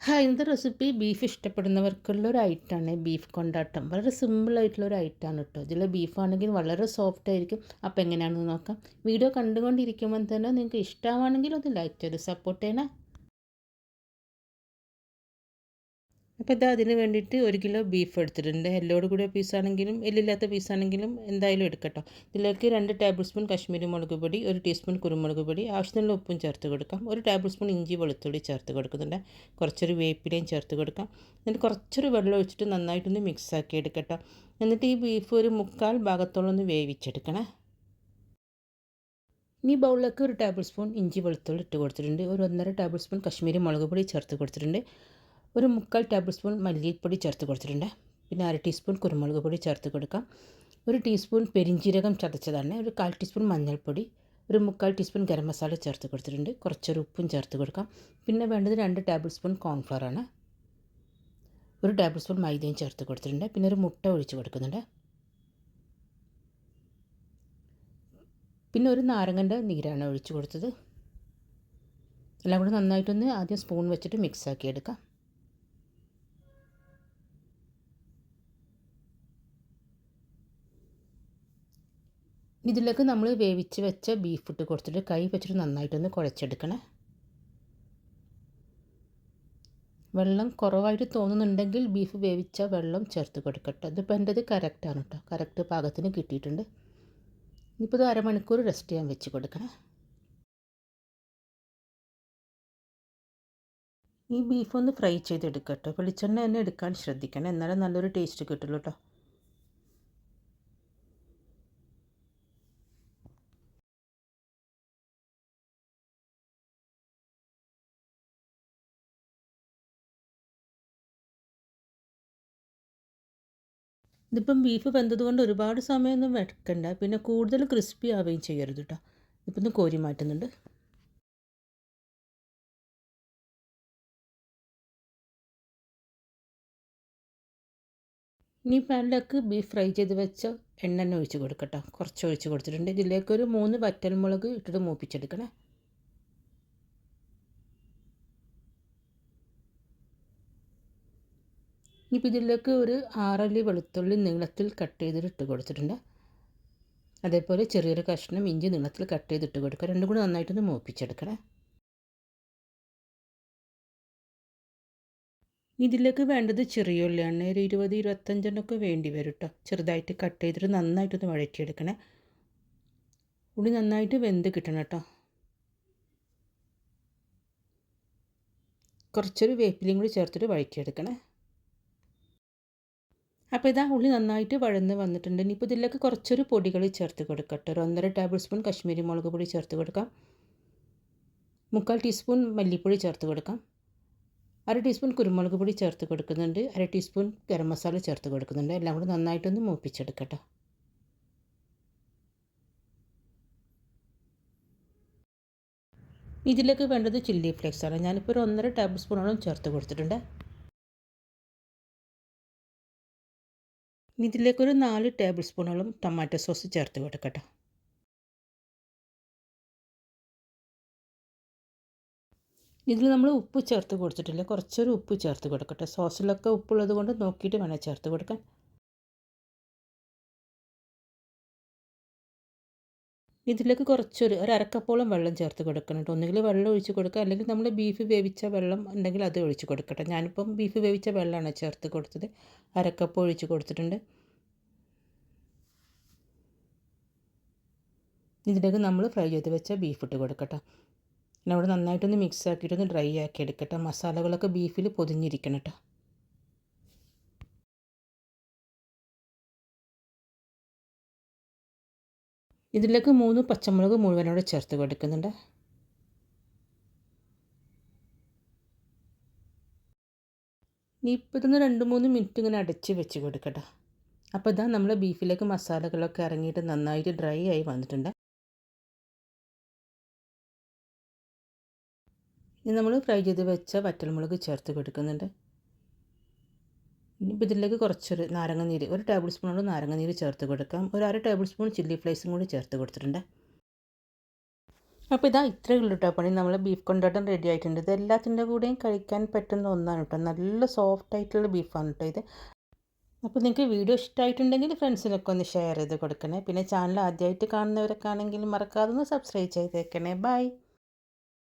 ഇന്നത്തെ recipe beef ഇഷ്ടപ്പെടുന്നവർക്കുള്ള ഒരു ഐറ്റമാണ് ബീഫ് കൊണ്ടാട്ടം. വളരെ സിമ്പിളായിട്ടുള്ള ഒരു ഐറ്റമാണ് കേട്ടോ. ഇതിൽ ബീഫാണെങ്കിൽ വളരെ സോഫ്റ്റ് ആയിരിക്കും. അപ്പോൾ എങ്ങനെയാണെന്ന് നോക്കാം. വീഡിയോ കണ്ടുകൊണ്ടിരിക്കുമ്പോൾ തന്നെ നിങ്ങൾക്ക് ഇഷ്ടമാണെങ്കിൽ ഒന്ന് ലൈക്ക് ചെയ്ത് സപ്പോർട്ട് ചെയ്യണേ. അപ്പോൾ ഇതാ അതിന് വേണ്ടിയിട്ട് 1 കിലോ ബീഫ് എടുത്തിട്ടുണ്ട്. എല്ലോട് കൂടിയ പീസാണെങ്കിലും എല്ലില്ലാത്ത പീസാണെങ്കിലും എന്തായാലും എടുക്കട്ടോ. ഇതിലേക്ക് 2 ടേബിൾ സ്പൂൺ കശ്മീരി മുളക് പൊടി, 1 ടീസ്പൂൺ കുരുമുളക് പൊടി, ആവശ്യത്തിനുള്ള ഉപ്പും ചേർത്ത് കൊടുക്കാം. 1 ടേബിൾ സ്പൂൺ ഇഞ്ചി വെളുത്തുള്ളി ചേർത്ത് കൊടുക്കുന്നുണ്ട്. കുറച്ചൊരു വേപ്പിലയും ചേർത്ത് കൊടുക്കാം. എന്നിട്ട് കുറച്ചൊരു വെള്ളം ഒഴിച്ചിട്ട് നന്നായിട്ടൊന്ന് മിക്സാക്കി എടുക്കട്ടോ. എന്നിട്ട് ഈ ബീഫ് ഒരു 1/4 ഭാഗത്തോളം ഒന്ന് വേവിച്ചെടുക്കണേ. ഇനി ബൗളിലേക്ക് 1 ടേബിൾ സ്പൂൺ ഇഞ്ചി വെളുത്തുള്ളി ഇട്ട് കൊടുത്തിട്ടുണ്ട്. ഒരു 1.5 ടേബിൾ സ്പൂൺ കശ്മീരി മുളക് പൊടി ചേർത്ത് കൊടുത്തിട്ടുണ്ട്. ഒരു 1/4 ടേബിൾ സ്പൂൺ മല്ലിപ്പൊടി ചേർത്ത് കൊടുത്തിട്ടുണ്ട്. പിന്നെ 1/2 ടീസ്പൂൺ കുരുമുളക് പൊടി ചേർത്ത് കൊടുക്കാം. 1 ടീസ്പൂൺ പെരിഞ്ജീരകം ചതച്ചതാണ്. ഒരു 1/4 ടീസ്പൂൺ മഞ്ഞൾപ്പൊടി, ഒരു 1/4 ടീസ്പൂൺ ഗരം മസാല ചേർത്ത് കൊടുത്തിട്ടുണ്ട്. കുറച്ചൊരു ഉപ്പും ചേർത്ത് കൊടുക്കാം. പിന്നെ വേണ്ടത് 2 ടേബിൾ സ്പൂൺ കോൺഫ്ലവർ ആണ്. 1 ടേബിൾ സ്പൂൺ മൈദയും ചേർത്ത് കൊടുത്തിട്ടുണ്ട്. പിന്നെ ഒരു മുട്ട ഒഴിച്ച് കൊടുക്കുന്നുണ്ട്. പിന്നെ ഒരു നാരങ്ങൻ്റെ നീരാണ് ഒഴിച്ച് കൊടുത്തത്. എല്ലാം കൂടി നന്നായിട്ടൊന്ന് ആദ്യം സ്പൂൺ വെച്ചിട്ട് മിക്സാക്കി എടുക്കാം. ഇതിലേക്ക് നമ്മൾ വേവിച്ച് വെച്ച ബീഫ് ഇട്ട് കൊടുത്തിട്ട് കൈ വെച്ചിട്ട് നന്നായിട്ടൊന്ന് കുഴച്ചെടുക്കണേ. വെള്ളം കുറവായിട്ട് തോന്നുന്നുണ്ടെങ്കിൽ ബീഫ് വേവിച്ച വെള്ളം ചേർത്ത് കൊടുക്കട്ടെ. ഇതിപ്പോൾ എൻ്റെത് കറക്റ്റാണ് കേട്ടോ. കറക്റ്റ് പാകത്തിന് കിട്ടിയിട്ടുണ്ട്. ഇപ്പോൾ ഇത് അരമണിക്കൂർ റെസ്റ്റ് ചെയ്യാൻ വെച്ച് കൊടുക്കണേ. ഈ ബീഫ് ഒന്ന് ഫ്രൈ ചെയ്തെടുക്കട്ടോ. വെളിച്ചെണ്ണ തന്നെ എടുക്കാൻ ശ്രദ്ധിക്കണം, എന്നാലും നല്ലൊരു ടേസ്റ്റ് കിട്ടുള്ളൂ കേട്ടോ. ഇതിപ്പം ബീഫ് വെന്തതുകൊണ്ട് ഒരുപാട് സമയമൊന്നും വെക്കണ്ട. പിന്നെ കൂടുതൽ ക്രിസ്പി ആവുകയും ചെയ്യരുത് കേട്ടോ. ഇപ്പം ഒന്ന് കോരി മാറ്റുന്നുണ്ട്. ഇനി പാനിലേക്ക് ബീഫ് ഫ്രൈ ചെയ്ത് വെച്ച എണ്ണ ഒഴിച്ച് കൊടുക്കട്ടോ. കുറച്ച് ഒഴിച്ച് കൊടുത്തിട്ടുണ്ട്. ഇതിലേക്കൊരു 3 വറ്റൽമുളക് ഇട്ടിട്ട് മൂപ്പിച്ചെടുക്കണേ. ഇനിയിപ്പോൾ ഇതിലേക്ക് ഒരു 6 അല്ലി വെളുത്തുള്ളി നീളത്തിൽ കട്ട് ചെയ്തിട്ട് ഇട്ട് കൊടുത്തിട്ടുണ്ട്. അതേപോലെ ചെറിയൊരു കഷ്ണം ഇഞ്ചി നീളത്തിൽ കട്ട് ചെയ്തിട്ട് കൊടുക്കുക. രണ്ടും കൂടി നന്നായിട്ടൊന്ന് മൂപ്പിച്ചെടുക്കണേ. ഇതിലേക്ക് വേണ്ടത് ചെറിയ ഉള്ളിയാണ്. ഒരു 20-25 വേണ്ടി വരും കേട്ടോ. ചെറുതായിട്ട് കട്ട് ചെയ്തിട്ട് നന്നായിട്ടൊന്ന് വഴറ്റിയെടുക്കണേ. ഉള്ളി നന്നായിട്ട് വെന്ത് കിട്ടണം കേട്ടോ. കുറച്ചൊരു വേപ്പിലയും കൂടി ചേർത്തിട്ട് വഴറ്റിയെടുക്കണേ. അപ്പോൾ ഇതാ ഉള്ളി നന്നായിട്ട് വഴന്ന് വന്നിട്ടുണ്ട്. ഇനിയിപ്പോൾ ഇതിലേക്ക് കുറച്ചൊരു പൊടികൾ ചേർത്ത് കൊടുക്കട്ടെ. ഒരു 1.5 ടേബിൾ സ്പൂൺ കശ്മീരി മുളക് പൊടി ചേർത്ത് കൊടുക്കാം. 1/4 ടീസ്പൂൺ മല്ലിപ്പൊടി ചേർത്ത് കൊടുക്കാം. 1/2 ടീസ്പൂൺ കുരുമുളക് പൊടി ചേർത്ത് കൊടുക്കുന്നുണ്ട്. 1/2 ടീസ്പൂൺ ഗരം മസാല ചേർത്ത് കൊടുക്കുന്നുണ്ട്. എല്ലാം കൂടി നന്നായിട്ടൊന്ന് മൂപ്പിച്ചെടുക്കട്ടെ. ഇതിലേക്ക് വേണ്ടത് ചില്ലി ഫ്ലേക്സ് ആണ്. ഞാനിപ്പോൾ ഒരു 1.5 ടേബിൾ സ്പൂണോളം ചേർത്ത് കൊടുത്തിട്ടുണ്ട്. ഇതിലേക്കൊരു 4 ടേബിൾ സ്പൂണോളം ടൊമാറ്റോ സോസ് ചേർത്ത് കൊടുക്കട്ടെ. ഇതിൽ നമ്മൾ ഉപ്പ് ചേർത്ത് കൊടുത്തിട്ടില്ല. കുറച്ചൊരു ഉപ്പ് ചേർത്ത് കൊടുക്കട്ടെ. സോസിലൊക്കെ ഉപ്പുള്ളത് കൊണ്ട് നോക്കിയിട്ട് വേണം ചേർത്ത് കൊടുക്കാൻ. ഇതിലേക്ക് കുറച്ചൊരു അരക്കപ്പോളം വെള്ളം ചേർത്ത് കൊടുക്കണം കേട്ടോ. ഒന്നുകിൽ വെള്ളം ഒഴിച്ച് കൊടുക്കുക, അല്ലെങ്കിൽ നമ്മൾ ബീഫ് വേവിച്ച വെള്ളം ഉണ്ടെങ്കിൽ അത് ഒഴിച്ച് കൊടുക്കട്ടെ. ഞാനിപ്പം ബീഫ് വേവിച്ച വെള്ളമാണ് ചേർത്ത് കൊടുത്തത്. അരക്കപ്പ് ഒഴിച്ച് കൊടുത്തിട്ടുണ്ട്. ഇതിലേക്ക് നമ്മൾ ഫ്രൈ ചെയ്ത് വെച്ച ബീഫ് ഇട്ട് കൊടുക്കട്ടെ. പിന്നെ അവിടെ നന്നായിട്ടൊന്ന് മിക്സ് ആക്കിയിട്ടൊന്ന് ഡ്രൈ ആക്കി എടുക്കട്ടെ. മസാലകളൊക്കെ ബീഫിൽ പൊതിഞ്ഞിരിക്കണം കേട്ടോ. ഇതിലേക്ക് 3 പച്ചമുളക് മുഴുവനോടെ ചേർത്ത് കൊടുക്കുന്നുണ്ട്. ഇപ്പോൾ ഇതൊന്ന് 2-3 മിനിറ്റ് ഇങ്ങനെ അടച്ച് വെച്ച് കൊടുക്കട്ടെ. അപ്പോൾ ഇതാ നമ്മൾ ബീഫിലേക്ക് മസാലകളൊക്കെ ഇറങ്ങിയിട്ട് നന്നായിട്ട് ഡ്രൈ ആയി വന്നിട്ടുണ്ട്. ഇനി നമ്മൾ ഫ്രൈ ചെയ്ത് വെച്ച വറ്റൽമുളക് ചേർത്ത് കൊടുക്കുന്നുണ്ട്. ഇനിയിപ്പോൾ ഇതിലേക്ക് കുറച്ചൊരു നാരങ്ങനീര്, 1 ടേബിൾ സ്പൂണോളം നാരങ്ങനീര് ചേർത്ത് കൊടുക്കാം. ഒരു 1/2 ടേബിൾ സ്പൂൺ ചില്ലി ഫ്ലേക്സും കൂടി ചേർത്ത് കൊടുത്തിട്ടുണ്ട്. അപ്പോൾ ഇതാ ഇത്രയേ ഉള്ളൂ കേട്ടോ പണി. നമ്മൾ ബീഫ് കൊണ്ടാട്ടം റെഡി ആയിട്ടുണ്ട്. ഇത് എല്ലാത്തിൻ്റെ കൂടെയും കഴിക്കാൻ പറ്റുന്ന ഒന്നാണ് കേട്ടോ. നല്ല സോഫ്റ്റ് ആയിട്ടുള്ള ബീഫാണ് കേട്ടോ ഇത്. അപ്പോൾ നിങ്ങൾക്ക് വീഡിയോ ഇഷ്ടമായിട്ടുണ്ടെങ്കിൽ ഫ്രണ്ട്സിനൊക്കെ ഒന്ന് ഷെയർ ചെയ്ത് കൊടുക്കണേ. പിന്നെ ചാനൽ ആദ്യമായിട്ട് കാണുന്നവരൊക്കെ ആണെങ്കിൽ മറക്കാതെ ഒന്ന് സബ്സ്ക്രൈബ് ചെയ്തേക്കണേ. ബൈ.